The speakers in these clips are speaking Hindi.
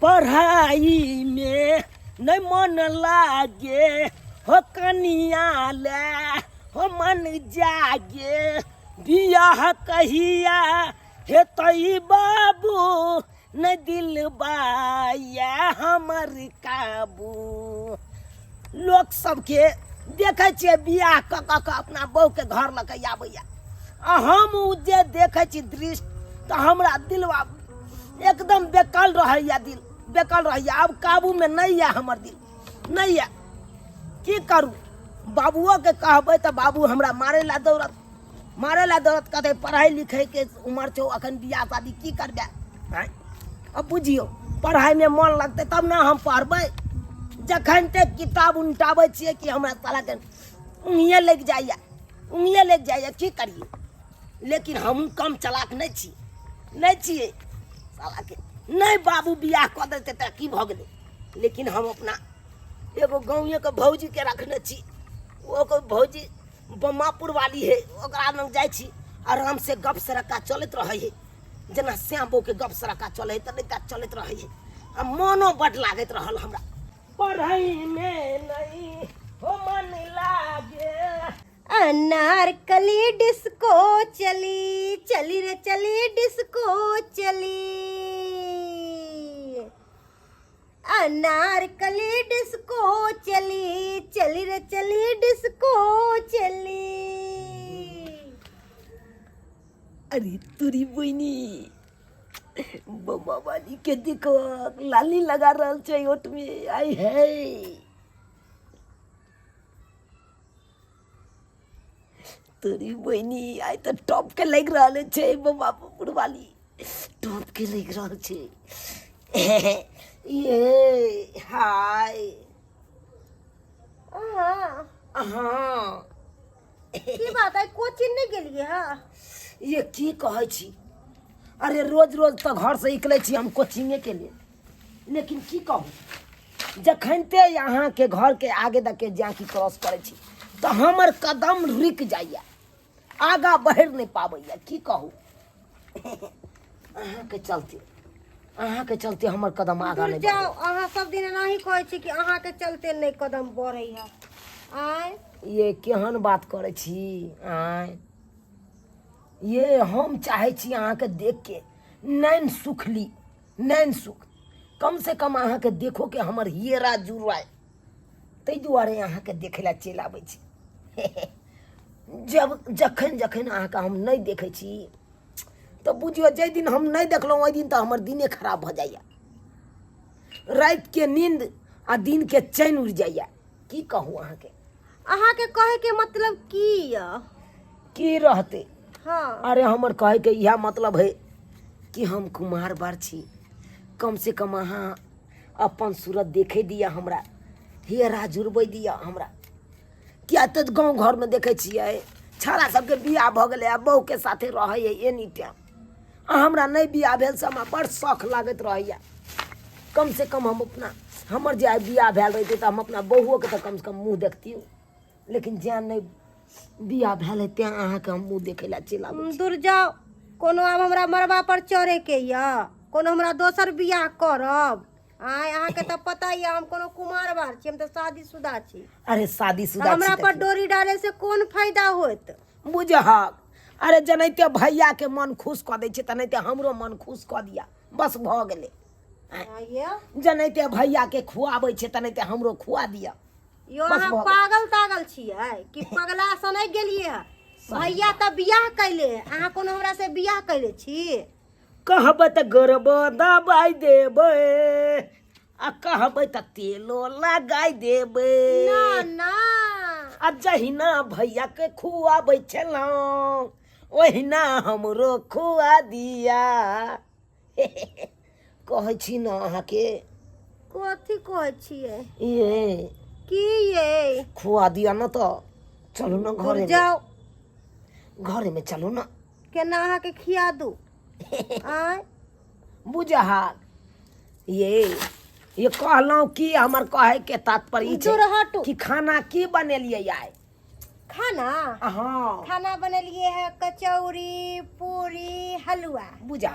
पढ़ाई में नहीं मन लागे हो कनिया ले हो मन जागे बियाह कहिया हे तई बाबू न दिल बाया हमर काबू। लोग सबके देखे छे बियाह क अपना बहू के घर लके आबैया आ हम उ जे देखे छी दृश्य तो हमरा दिलवा एकदम बेकल रहैया, दिल बेकल रहैया। अब काबू में नहीं है हमर दिल, नहीं है। की करूँ? बाबुओ के कहबै तो बाबू हमरा मारे ला दौड़त कहते पढ़ाई लिखे के उम्र छो अखन बियाह शादी की करबे। अब बुझियो पढ़ाई में मन लगते तब ना हम पढ़बै। जखन तक किताब उल्टाबै छियै कि हमरा साला के उंगलिये लग जाइए की करिए। लेकिन हम कम चलाक नहीं छियै साला के। नहीं बाबू बियाह कऽ देते तऽ की भऽ गेलै। लेकिन हम अपना एगो गाँवे के भौजी के रखने छी। वो भौजी बम्मापुर वाली है, ओकरा लग जाइ छी आराम से गप सरक्का चलत रहे है। जना श्याम बहू के गप सरक्का चले है तनिका चलत रहे है। आ मनो बड लागत रहल हमरा। पढ़ाई में नहीं हो मन लागे अनारकली डिस्को चली चली रे चली डिस्को चली। अनारकली डिस्को चली चली रे चली डिस्को चली। अरे तुरी बहनी बम्मा वाली के देखो लाली लगा रहल छै ओठ में। आई है तोरी बहनी आई तो टॉप के लग रहल छै। बम्मापुर वाली टॉप के लग रहल छै। ये हाय हाँ की बात है? कोचिंग नहीं गेलिए? हाँ ये की कहै छी? अरे रोज रोज तो घर से निकले छी हम कोचिंगे के लिए। लेकिन की कहूँ जखनते यहाँ के घर के आगे दके जाकि क्रॉस करे छी तो हमर कदम रुक जाइया, आगा बढ़ नहीं पाबैया। की कहूँ अहाँ के चलते हमर कदम आगा नहीं जाओ। अहाँ सब दिन नहीं कहै छी कि अहाँ के चलते नहीं कदम बढ़ै है। आय ये केहन बात करे छी? आय ये हम चाहे छी अहाँ के देख के नैन सुख ली, नैन सुख। कम से कम अहाँ के देखो के हमर हीरा जुड़ाए ताहि दुआरे अहाँ के देखे ला चलि आबै छी। जखन अहाँ के हम नहीं देखे छी तो बुझियो जे दिन हम नहीं देखलहुँ ओहि दिन तो हमर दिने खराब भ जाइया। रात के नींद आ दिन के चैन उड़ जाइया। की कहूँ अहाँ के कहे के मतलब की रहते? हाँ अरे हमर कहे के यह मतलब है कि हम कुमार बार छी। कम से कम अहाँ अपन सूरत देखे दिया हमरा, हेरा जुड़बै दिया हमरा। क्या तो गाँव घर में देखे छियै छौड़ा सबके बियाह भ गेलै बहू के साथे रहे है एनी टाइम। हमरा नहीं बियाह भेल से हमरा बड़ शौक लागत रहैया। कम से कम हम अपना हमर जे बियाह भेल रहते तो हम अपना बहुओ के तो कम से कम मुँह देखतियै। लेकिन ज्ञान नहीं बियाह भेल है त्या अहाँ के हम मुँह देखे ला चलि आबै छी। दूर जाओ। कोनो आब हमरा मरबा पर चढ़े के या कोनो हमरा दोसर बियाह करब? आय अहाँ के तो पता ही हम कोनो कुमार बार छी, हम तो शादीशुदा छी। अरे शादीशुदा हमरा पर डोरी डाले से कौन फायदा होत? बुझहक अरे जनैते भैया के मन खुश कऽ दै छै तनैते हमरो मन खुश कऽ दिया, बस भऽ गेलै। जनैते भैया के खुआबै छै तनैते हमरो खुआ दिया। यो अहाँ पागल तागल छियै कि पगला से नहीं गेलिए है? भैया तो बियाह कैले, अहाँ कोनो हमरा से बियाह कैले छी? कहबै तऽ गरबा दबाई देबै आ कहबै तऽ तेलो लगाई देबै। ना ना आ जहिना भैया के खुआबै छलहुँ ओहिना हमरो खुआ दिया। कहै छी न अहाँ के। कथी कहै छियै? ये की ये? खुआ दिया न तो चलू न घरे में। जाओ घरे में चलू न। केना अहाँ के खिया दू? आय बुझहा ये कहलहुँ कि हमर कहे के तात्पर्य छै कि खाना की बनेलिए आइ? खाना? हाँ खाना बनेलिए है कचौड़ी पूरी हलवा। बुझा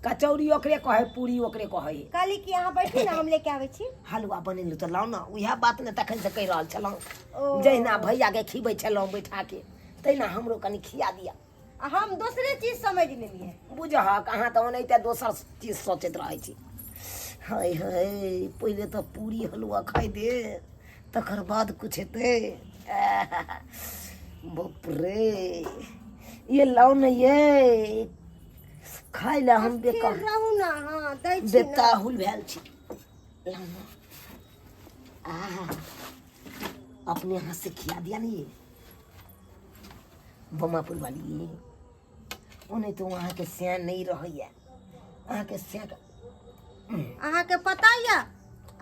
कचौड़ी ओकरे कहे पूरी ओकरे कहे काली की यहाँ बैठी ना हम लेके आवे छी हलवा बनेलू तो लाओ ना उहे बात ने तखन से कहि रहल ओ। छलहुँ जहिना भैया के खिबै छलहुँ बैठा के तहिना हमरो कनि खिया दिया आ हम दूसरे चीज समझ लेलिए बुझहक अहाँ तऽ ओनाहिते दोसर चीज सोचैत रहै छी हाय हाय पहिले तऽ पूरी हलवा खाइ दे तकर बाद कुछ हेतै बाप रे ये लाओ ने ये खाइ ले हम बेकार रहू ना हाँ दै छी ना बेताहुल भेल छी लाओ ना अपने हाथ से खिया दिया नहीं बमापुर वाली ओने तो वहाँ के सियान नहीं रहैया अहाँ के सियान अहाँ के पता या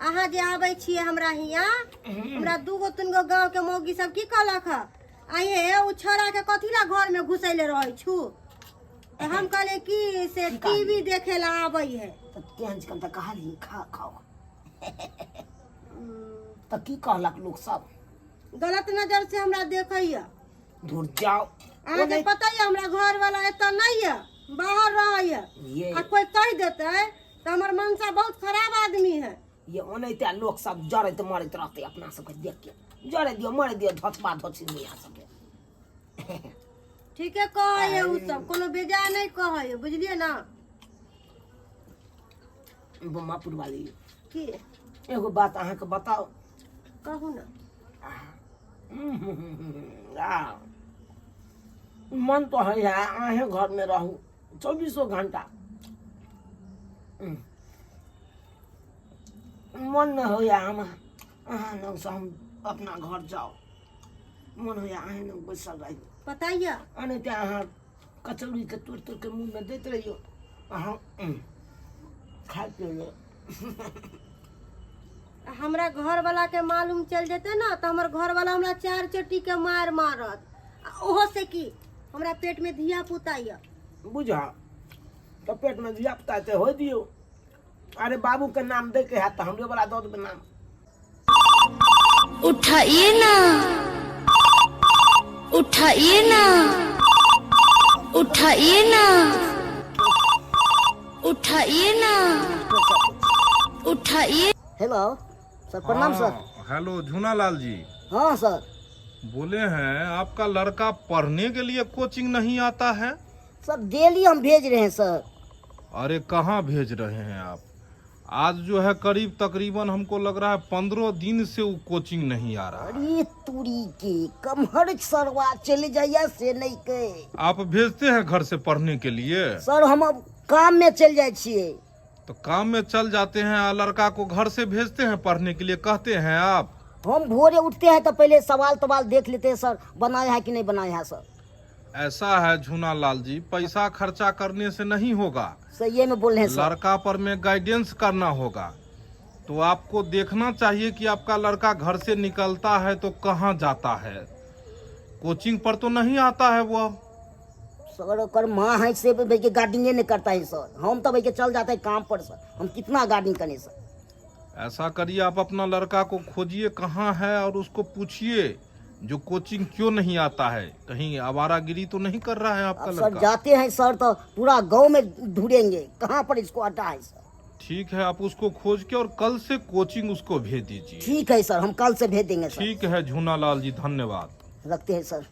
अहाँ जे आबै छियै हमरा हियाँ हमरा 2 3 गो गांव के मौगी सब की कहलक ह आये उ छोरा के कथी ला घर में घुसैले रहै छु तो हम कहले कि से टीवी देखे ला आबै है तो केहन कम तऽ कहली खा खाओ तो की कहलक लोग सब गलत नजर से हमरा देखैया दूर जाओ अहाँ के पता है हमरा घर वाला एतऽ नहीं है बाहर रहैया ये आ कोई कह देते तो हमर मनसा बहुत खराब आदमी है ये ओनाहिते लोग सब जड़ैत मरैत रहते अपना सबके देख के जड़े दियो मरे दियो धोचबा धोची नहीं आ सके ठीक है कहे उ सब कोनो बेजा नहीं कहे बुझलिए ना बमापुर वाली की एगो बात अहाँ के बताओ कहू ना मन तो है अहे घर में रहू 24 घंटा मन न हो हम अहाँ लग से हम अपना घर जाओ मन हो अहे लग बैसल रही पता या अने ते अहाँ कचौड़ी के तोड़ तोड़ के मुंह में देते रहियो अहाँ खा के लो हमरा घर वाला के मालूम चल जेते ना तो हमर घर वाला हमरा 4 चट्टी के मार मारत आ ओहो से की हमरा पेट में धिया पुता या बुझा तो पेट में धिया पुता ते हो दियो अरे बाबू के नाम दे के है तो हमरे वाला दो दे नाम उठाइए ना उठाइए ना उठाइए ना उठाइए ना उठाइए हेलो सर प्रणाम सर हेलो झूनालाल जी हाँ सर बोले हैं आपका लड़का पढ़ने के लिए कोचिंग नहीं आता है सर डेली हम भेज रहे हैं सर अरे कहाँ भेज रहे हैं आप आज जो है करीब तकरीबन हमको लग रहा है 15 दिन से वो कोचिंग नहीं आ रहा है। अरे तुरी के कमहर सरवा चले जाइए से नहीं के आप भेजते हैं घर से पढ़ने के लिए सर हम अब काम में चल जाए छिए तो काम में चल जाते हैं और लड़का को घर से भेजते हैं पढ़ने के लिए कहते हैं आप हम भोरे उठते हैं तो पहले सवाल देख लेते हैं सर बनाया है कि नहीं बनाया है सर ऐसा है झूनालाल जी पैसा खर्चा करने से नहीं होगा सही में बोल रहे हैं सर लड़का पर में गाइडेंस करना होगा तो आपको देखना चाहिए कि आपका लड़का घर से निकलता है तो कहाँ जाता है कोचिंग पर तो नहीं आता है वो सर ओकर माँ है से भाई के गार्डिंग नहीं करता है सर हम तो भाई के चल जाते हैं काम पर सर हम कितना गार्डिंग करें सर ऐसा करिए आप अपना लड़का को खोजिए कहाँ है और उसको पूछिए जो कोचिंग क्यों नहीं आता है कहीं आवारागिरी तो नहीं कर रहा है आपका अब सर लड़का जाते हैं सर तो पूरा गांव में ढूंढेंगे कहाँ पर इसको अड्डा है सर ठीक है आप उसको खोज के और कल से कोचिंग उसको भेज दीजिए ठीक है सर हम कल से भेज देंगे सर ठीक है झूनालाल जी धन्यवाद रखते हैं सर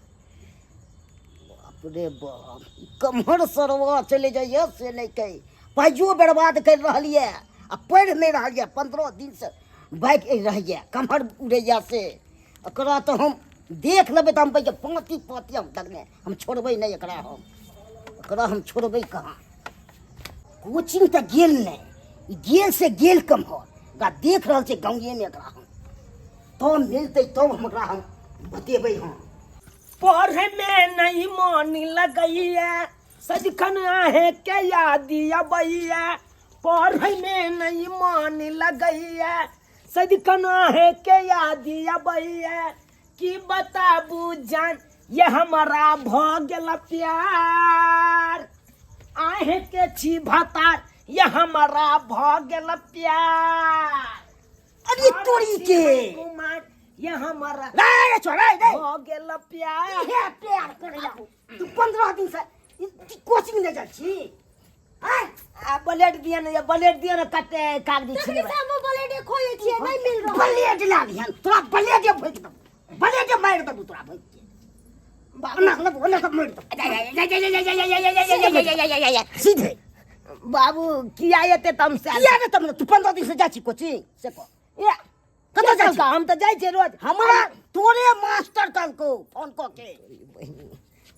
बाप रे बाप कमहर सरवा चले जाइए से नहीं कही पैजो बर्बाद कर रही है आ पढ़ नहीं रही है 15 दिन से बाइक रही है कमहर उड़ैया से एकरा तो हम देख लेबै तो हम पैके पाँति पाँति हम तकने हम छोड़बै नहीं एकरा हम छोड़बै कहाँ कोचिंग तो गेल नहीं गेल से गेल कमहर का देख रहा है गाँवे में एकरा हम तो मिलते तो हमरा हम बतेबै हम पढ़े में नहीं मन लगैया सजखन आहे के याद अबैया पढ़े में नहीं मन लगैया सजखन आहे के याद अबैया की बताबू जान ये हमारा भ गेल प्यार आहे के छी भतार ये हमारा भ गेल प्यार अरे तोरी के ये हमारा रे छोड़ा दे हो गेल प्यार हे प्यार कर जाऊ तू 15 दिन से कोचिंग ले जा छी हां आ ब्लेड दिया ना, ब्लेड दिया ना, कटे कागजी तखनी छिले से हम ब्लेड खोए छिए नहीं मिल रहा ब्लेड ला दिहन तोरा ब्लेड भोज दम, ब्लेड मार दबू तोरा भोज के बाबू ना मार दम सीधे बाबू किया येते तम से किया रे तम तू 15 दिन से जाची कोचिंग से को ये कत जाई हम त जाई छे रोज हमरा तोरे मास्टर कल को फोन क के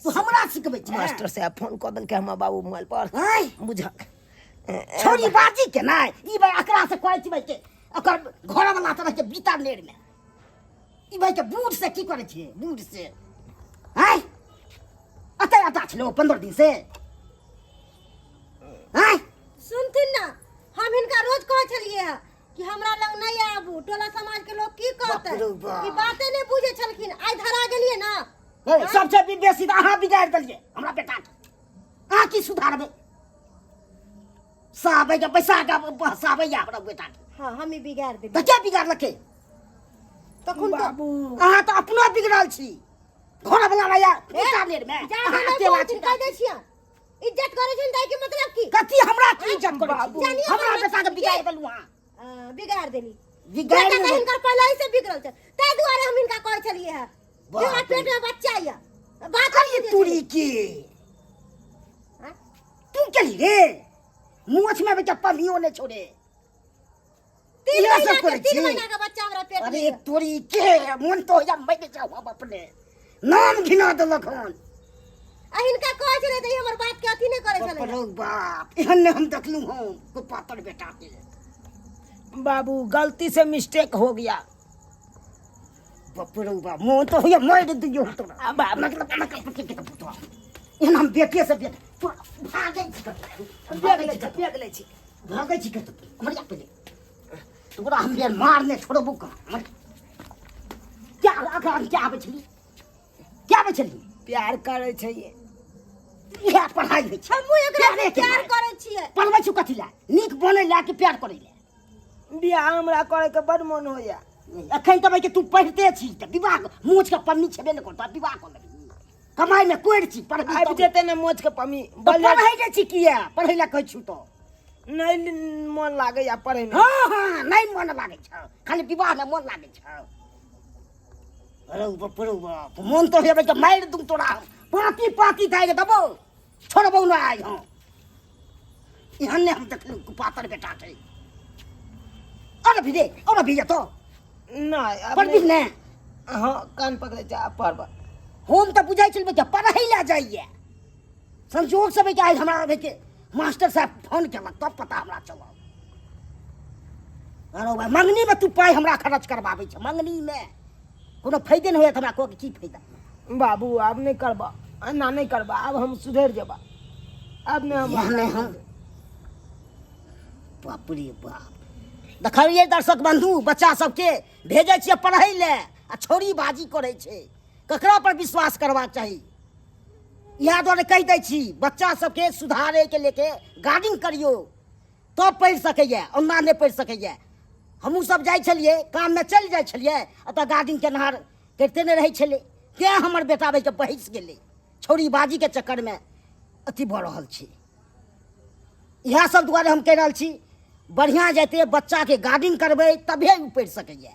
तू हमरा सिखबै छै मास्टर से फोन क देल के हम बाबू मोबाइल पर बुझा छोरी बाजी के ना ई भाई एकरा से कहै छी भाई के ओकर घर वाला तरह के बीता नेड़ में ई भाई के बूढ़ से की करे छी बूढ़ से हैं अते आता छलो 15 दिन से हैं सुनथिन ना हम इनका रोज कहै छलिए कि हमरा लग नहीं आबू टोला समाज के लोग की कहते बाप रे बाप। ई बातें नहीं बुझे छलखिन आइ धरा गेलिए ना सबसे बेसी तो अहाँ बिगाड़ दिलिए हमरा बेटा के अहाँ की सुधारबै साबै के पैसा का साबै या हमरा बेटा के हां हम ही बिगाड़ देली तो क्या बिगाड़लकै तखन तो बाबू अहाँ तो अपना बिगड़ल छी घर वाला भैया इंटरनेट में जा अहाँ ना अकेला छी कह दै छियै इज्जत करे छै ताई के मतलब की कथी हमरा की इज्जत करै छी जानिए हमरा हमरा बेटा के की? बिगाड़ देलु अहाँ बिगाड़ देली बिगाड़ बेटा देली। कहीं कर पहले ही से बिगड़ल छै ताई दुआरे हम इनका कहै छलिए है बाप जो रे। पेट में बच्चा या बात अरे तुरी की तू चली रे मुँह में बेटा पलियो ने छोड़े तीन ये सब करे छी। महीना का बच्चा हमरा पेट में अरे है। तोरी के मन तो या मैं के जाऊ हम अपने नाम घिना देलक हन आ हिनका कहै छले त ई हमर बात के अथी नहीं करे छले रो बाप एहन ने हम देखलू हूं को पातर बेटा के बाबू गलती से मिस्टेक हो गया बाप रे बाप मुंह तो होया मार दियो तोरा बाप ना एहन हम बेटे से बेटे तो भागे छी भागे छी मरिया पे तोरा हम ये मारने छोड़बू का क्या क्या आबै छली क्या आबै छली प्यार करे छै ये पढ़ाई होइ छै हमहु एकरा से प्यार करे छियै पढ़बै छु कथी ला नीक बनै ला कि प्यार करै ला बियाह हमरा करे के बड मन होया एखन तबै के तू पढ़ते छी त विवाह मोच के पन्नी छेबे न करता विवाह कर लेबी कमाई में कोइर छी पढ़बी आबि जेते न मोच के पन्नी पढ़ै के छी किया पढ़ै ला कहै छु तो नहीं मन लागे या पढ़े में हां हां नहीं मन लागे छ खाली विवाह में मन लागे छ अरे बाप रे बाप मन तो हेबे के मार दूं तोरा पाकी पाकी थाय के दबो छोड़बो ना आइ हां इहन ने हम देखलू पातर बेटा छै अरे भी तो ना पर भी ने हां कान पकड़े जा पढ़ब हम त बुझाइ छल बच्चा पढ़ै ला जाइए संजोग से के आज हमरा के मास्टर साहब फोन केलक तब पता हमरा चलल अरे भाई मंगनी में तू पाई हमरा खर्च करवाबै छ मंगनी में कोनो फायदे नहीं होत हमरा को की फायदा बाबू अब नहीं करबा ना नहीं करबा अब हम सुधर जेबा अब ने हम बाप रे बाप देखलिए दर्शक बंधु बच्चा सबके भेजे छिए पढ़ै ले आ छोरी बाजी करे छै ककरा पर विश्वास करबाक चाही इहा द्वारे कह दै छी बच्चा सबके सुधारे के लेके गार्डिंग करियो तब पढ़ि सकैए ओना नहीं पढ़ि सकैए हमहूँ सब जाइ छलिए काम में चल जाइ छलिए अतः गार्डिंग के नहार करते नहीं रहे छले तें हमर बेटा भाई के बहिस गेले छोरी बाजी के चक्कर में अथी भऽ रहल छै इएह सब दुआरे हम कह रहल छी बढ़िया जैते बच्चा के गार्डिंग करबै तबे उ पढ़ि सकैए